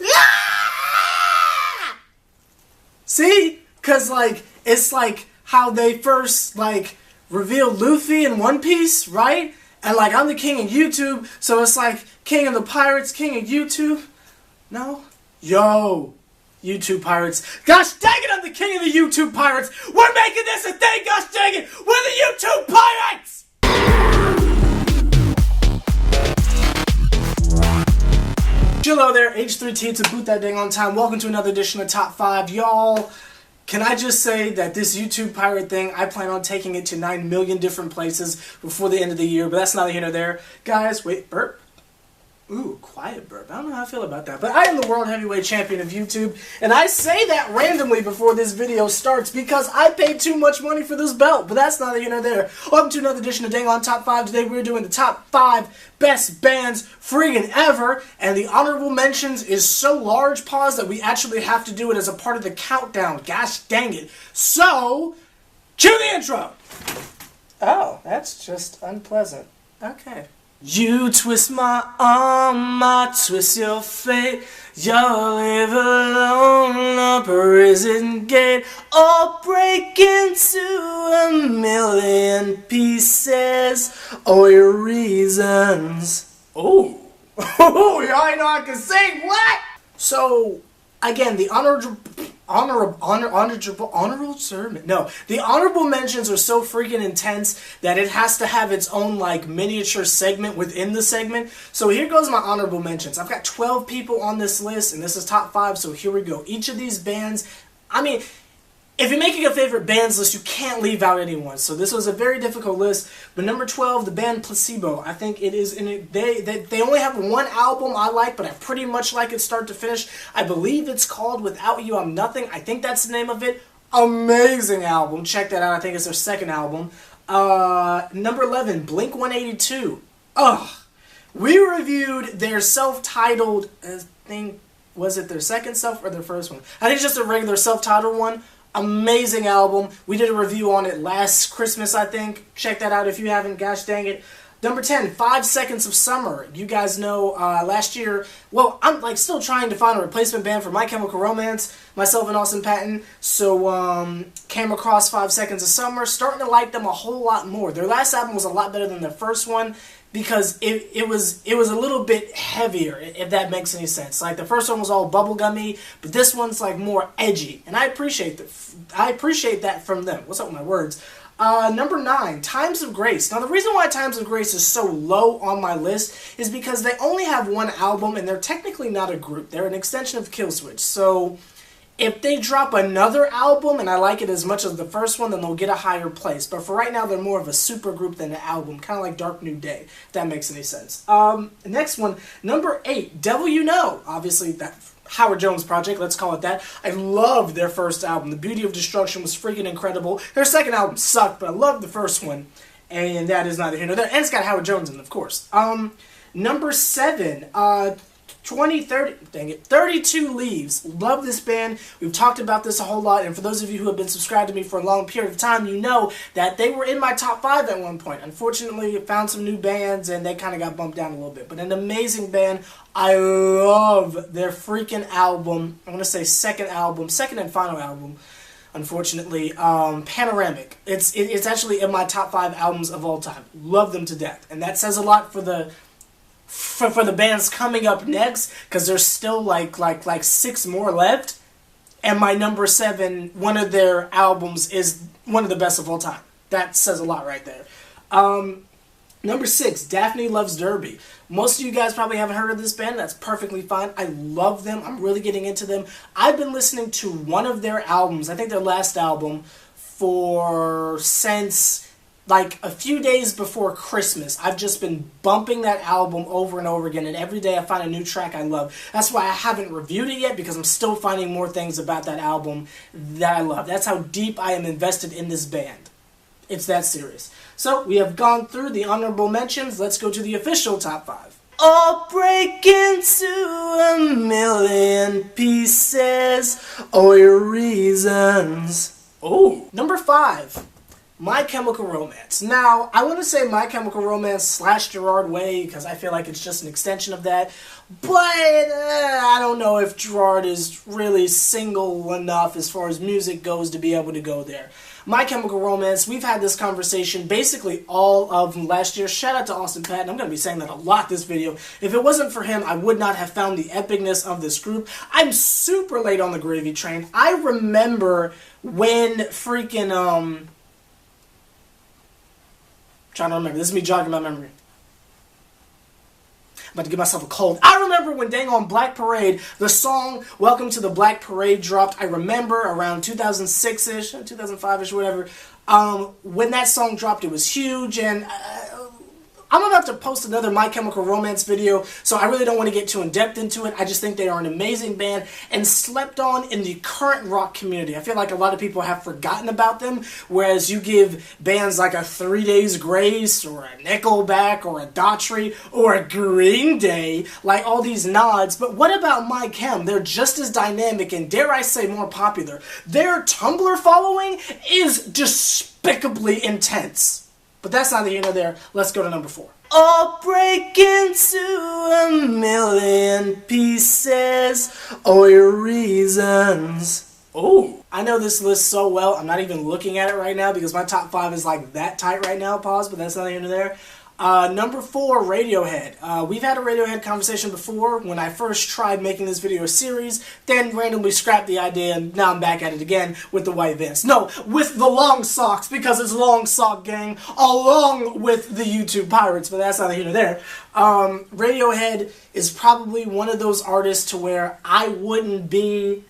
Ah! See? Cause like, it's like how they first like revealed Luffy in One Piece, right? And like, I'm the king of YouTube, so it's like king of the pirates, king of YouTube. No? Yo, YouTube pirates. Gosh dang it, I'm the king of the YouTube pirates. We're making this a thing, gosh dang it. We're the YouTube pirates! Hello there, H+III+T to boot that dang on time. Welcome to another edition of Top 5. Y'all, can I just say that this YouTube pirate thing, I plan on taking it to 9 million different places before the end of the year, but that's neither here nor there. Guys, wait, burp. Ooh, quiet burp. I don't know how I feel about that. But I am the World Heavyweight Champion of YouTube, and I say that randomly before this video starts because I paid too much money for this belt, but that's neither here nor there. Welcome to another edition of Dang On Top 5. Today we're doing the top 5 best bands friggin' ever, and the honorable mentions is so large, pause, that we actually have to do it as a part of the countdown. Gosh dang it. So, cue the intro! Oh, that's just unpleasant. Okay. You twist my arm, I twist your fate. You'll live alone up a prison gate, or break into a million pieces, or your reasons. Oh, y'all ain't know I can sing. What? So, again, the honorable mentions are so freaking intense that it has to have its own like miniature segment within the segment. So here goes my honorable mentions. I've got 12 people on this list, and this is top 5, so here we go. Each of these bands, I mean, if you're making a favorite bands list, you can't leave out anyone. So this was a very difficult list. But number 12, the band Placebo. I think it is in it. They only have one album I like, but I pretty much like it start to finish. I believe it's called Without You I'm Nothing. I think that's the name of it. Amazing album. Check that out. I think it's their second album. Number 11, Blink-182. Ugh. We reviewed their self-titled thing. Was it their second self or their first one? I think it's just a regular self-titled one. Amazing album. We did a review on it last Christmas, I think. Check that out if you haven't. Gosh dang it. Number 10, 5 Seconds of Summer. You guys know last year, well, I'm like still trying to find a replacement band for My Chemical Romance, myself and Austin Patton. So came across 5 Seconds of Summer. Starting to like them a whole lot more. Their last album was a lot better than their first one, because it was a little bit heavier, if that makes any sense. Like the first one was all bubblegummy, but this one's like more edgy, and I appreciate that from them. What's up with my words? Number 9, Times of Grace. Now the reason why Times of Grace is so low on my list is because they only have one album, and they're technically not a group. They're an extension of Killswitch. So if they drop another album and I like it as much as the first one, then they'll get a higher place. But for right now, they're more of a super group than an album, kind of like Dark New Day, if that makes any sense. Next one, number 8, Devil You Know. Obviously, that Howard Jones project, let's call it that. I loved their first album. The Beauty of Destruction was freaking incredible. Their second album sucked, but I loved the first one. And that is neither here nor there. And it's got Howard Jones in it, of course. Number 7, 32 Leaves. Love this band. We've talked about this a whole lot, and for those of you who have been subscribed to me for a long period of time, you know that they were in my top 5 at one point. Unfortunately, I found some new bands, and they kind of got bumped down a little bit. But an amazing band. I love their freaking album. I'm going to say second and final album, unfortunately. Panoramic. It's actually in my top 5 albums of all time. Love them to death. And that says a lot for the bands coming up next, because there's still like 6 more left, and my number 7, one of their albums is one of the best of all time. That says a lot right there. Number 6, Daphne Loves Derby. Most of you guys probably haven't heard of this band. That's perfectly fine. I love them. I'm really getting into them. I've been listening to one of their albums, I think their last album, since like a few days before Christmas. I've just been bumping that album over and over again, and every day I find a new track I love. That's why I haven't reviewed it yet, because I'm still finding more things about that album that I love. That's how deep I am invested in this band. It's that serious. So, we have gone through the honorable mentions. Let's go to the official top 5. Or break into a million pieces, or your reasons. Oh, number 5. My Chemical Romance. Now, I want to say My Chemical Romance / Gerard Way because I feel like it's just an extension of that. But I don't know if Gerard is really single enough as far as music goes to be able to go there. My Chemical Romance, we've had this conversation basically all of last year. Shout out to Austin Patton. I'm going to be saying that a lot this video. If it wasn't for him, I would not have found the epicness of this group. I'm super late on the gravy train. I remember when freaking, trying to remember. This is me jogging my memory. I'm about to give myself a cold. I remember when dang on Black Parade, the song Welcome to the Black Parade dropped. I remember around 2006-ish, 2005-ish, whatever. When that song dropped, it was huge, and I'm about to post another My Chemical Romance video, so I really don't want to get too in-depth into it. I just think they are an amazing band and slept on in the current rock community. I feel like a lot of people have forgotten about them, whereas you give bands like a 3 Days Grace or a Nickelback or a Daughtry or a Green Day, like all these nods. But what about My Chem? They're just as dynamic and, dare I say, more popular. Their Tumblr following is despicably intense. But that's neither here nor there. Let's go to number 4. All break into a million pieces, all your reasons. Oh, I know this list so well. I'm not even looking at it right now because my top 5 is like that tight right now. Pause, but that's neither here nor there. Number 4, Radiohead. We've had a Radiohead conversation before when I first tried making this video a series, then randomly scrapped the idea, and now I'm back at it again with the white Vans. No, with the long socks, because it's Long Sock Gang, along with the YouTube Pirates, but that's neither here nor there. Radiohead is probably one of those artists to where I wouldn't be,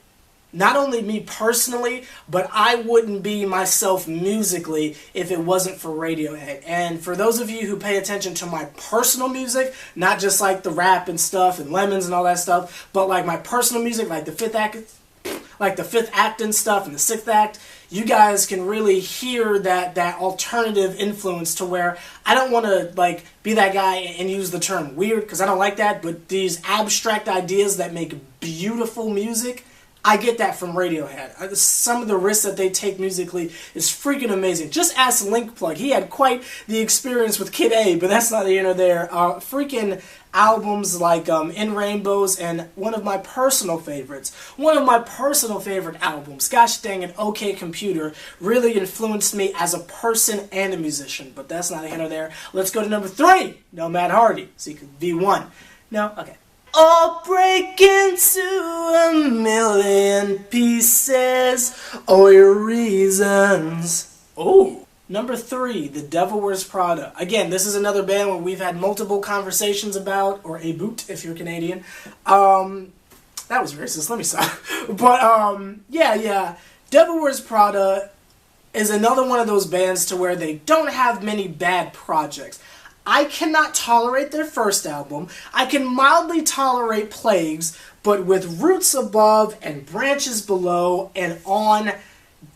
not only me personally, but I wouldn't be myself musically if it wasn't for Radiohead. And for those of you who pay attention to my personal music, not just like the rap and stuff and Lemons and all that stuff, but like my personal music, like the Fifth Act and stuff and the Sixth Act, you guys can really hear that alternative influence to where I don't want to like be that guy and use the term weird because I don't like that, but these abstract ideas that make beautiful music, I get that from Radiohead. Some of the risks that they take musically is freaking amazing. Just ask Link Plug. He had quite the experience with Kid A, but that's neither here nor there. Freaking albums like In Rainbows and one of my personal favorite albums, gosh dang it, OK Computer, really influenced me as a person and a musician. But that's neither here nor there. Let's go to number 3. No, Matt Hardy. So you could V1. No? Okay. All break into a million pieces, all your reasons. Oh. Number 3, The Devil Wears Prada. Again, this is another band where we've had multiple conversations about, or a boot if you're Canadian. That was racist, let me stop. But, yeah. Devil Wears Prada is another one of those bands to where they don't have many bad projects. I cannot tolerate their first album. I can mildly tolerate Plagues, but with Roots Above and Branches Below and on,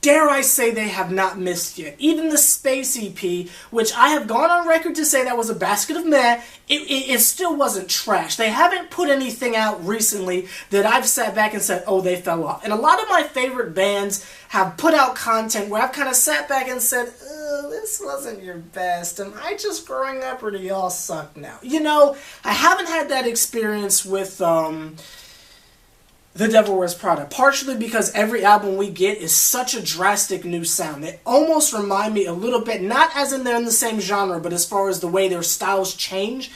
dare I say they have not missed yet. Even the Space EP, which I have gone on record to say that was a basket of meh, it still wasn't trash. They haven't put anything out recently that I've sat back and said, oh, they fell off. And a lot of my favorite bands have put out content where I've kind of sat back and said, oh, this wasn't your best. Am I just growing up or do y'all suck now? You know, I haven't had that experience with The Devil Wears Prada, partially because every album we get is such a drastic new sound. They almost remind me a little bit, not as in they're in the same genre, but as far as the way their styles change,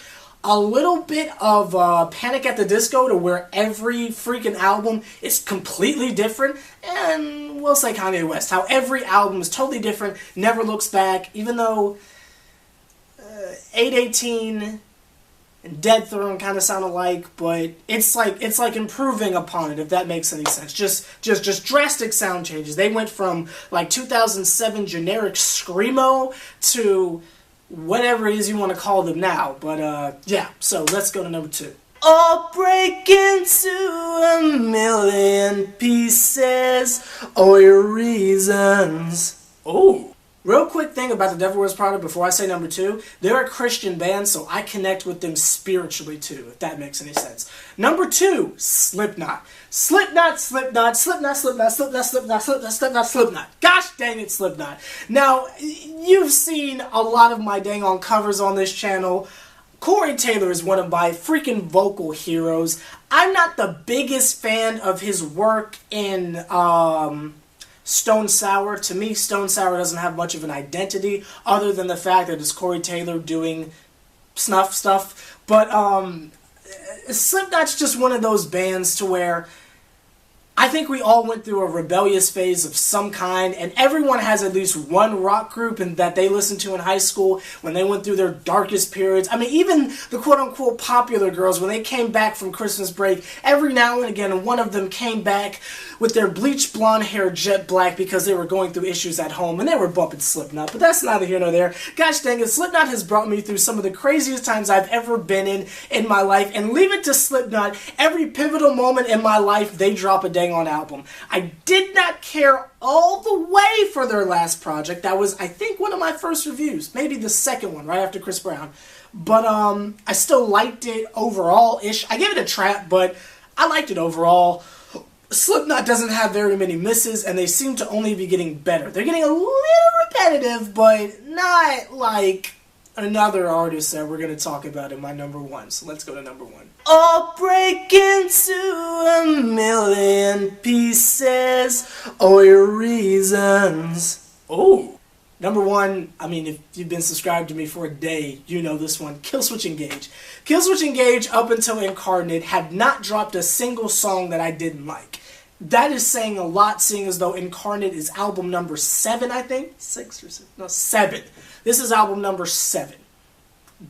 a little bit of Panic at the Disco to where every freaking album is completely different, and we'll say Kanye West, how every album is totally different, never looks back, even though 818... and Dead Throne kind of sound alike, but it's like improving upon it, if that makes any sense. Just drastic sound changes. They went from like 2007 generic screamo to whatever it is you want to call them now. But yeah, so let's go to number 2. All break into a million pieces, all your reasons. Oh. Real quick thing about the Devil Wears Prada before I say number 2. They're a Christian band, so I connect with them spiritually too, if that makes any sense. Number 2, Slipknot. Slipknot, Slipknot, Slipknot, Slipknot, Slipknot, Slipknot, Slipknot, Slipknot, Slipknot. Gosh dang it, Slipknot. Now, you've seen a lot of my dang on covers on this channel. Corey Taylor is one of my freaking vocal heroes. I'm not the biggest fan of his work in, Stone Sour. To me, Stone Sour doesn't have much of an identity other than the fact that it's Corey Taylor doing snuff stuff. But Slipknot's just one of those bands to where I think we all went through a rebellious phase of some kind, and everyone has at least one rock group that they listened to in high school when they went through their darkest periods. I mean, even the quote-unquote popular girls, when they came back from Christmas break, every now and again, one of them came back with their bleached blonde hair jet black because they were going through issues at home, and they were bumping Slipknot. But that's neither here nor there. Gosh dang it, Slipknot has brought me through some of the craziest times I've ever been in my life, and leave it to Slipknot, every pivotal moment in my life, they drop a dang on album. I did not care all the way for their last project. That was, I think, one of my first reviews. Maybe the second one, right after Chris Brown. But I still liked it overall-ish. I gave it a trap, but I liked it overall. Slipknot doesn't have very many misses, and they seem to only be getting better. They're getting a little repetitive, but not like another artist that we're going to talk about in my number 1. So let's go to number 1. All break into a million pieces, all your reasons. Oh, number 1, I mean, if you've been subscribed to me for a day, you know this one. Killswitch Engage. Killswitch Engage, up until Incarnate, had not dropped a single song that I didn't like. That is saying a lot, seeing as though Incarnate is album number 7, I think? 6 or 7? No, 7. This is album number 7.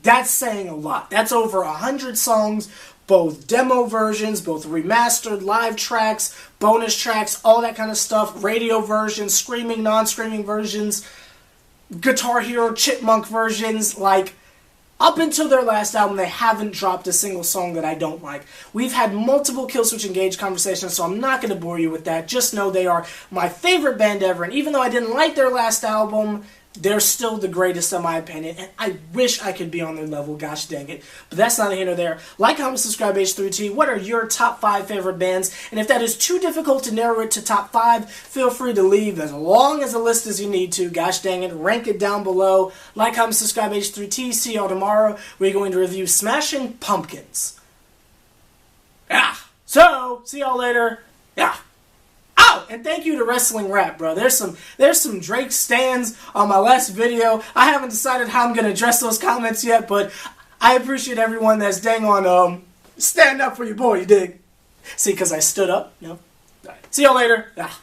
That's saying a lot. That's over 100 songs, both demo versions, both remastered, live tracks, bonus tracks, all that kind of stuff, radio versions, screaming, non-screaming versions, Guitar Hero, Chipmunk versions. Like, up until their last album, they haven't dropped a single song that I don't like. We've had multiple Killswitch Engage conversations, so I'm not going to bore you with that. Just know they are my favorite band ever, and even though I didn't like their last album, they're still the greatest in my opinion, and I wish I could be on their level, gosh dang it. But that's neither here nor there. Like, comment, subscribe, H+III+T. What are your top 5 favorite bands? And if that is too difficult to narrow it to top 5, feel free to leave as long as a list as you need to, gosh dang it. Rank it down below. Like, comment, subscribe, H+III+T. See y'all tomorrow. We're going to review Smashing Pumpkins. Yeah. So, see y'all later. Yeah. Oh, and thank you to Wrestling Rap, bro. There's some Drake stands on my last video. I haven't decided how I'm gonna address those comments yet, but I appreciate everyone that's dang on stand up for your boy, you dig? See, because I stood up? No? All right. See y'all later. Ah.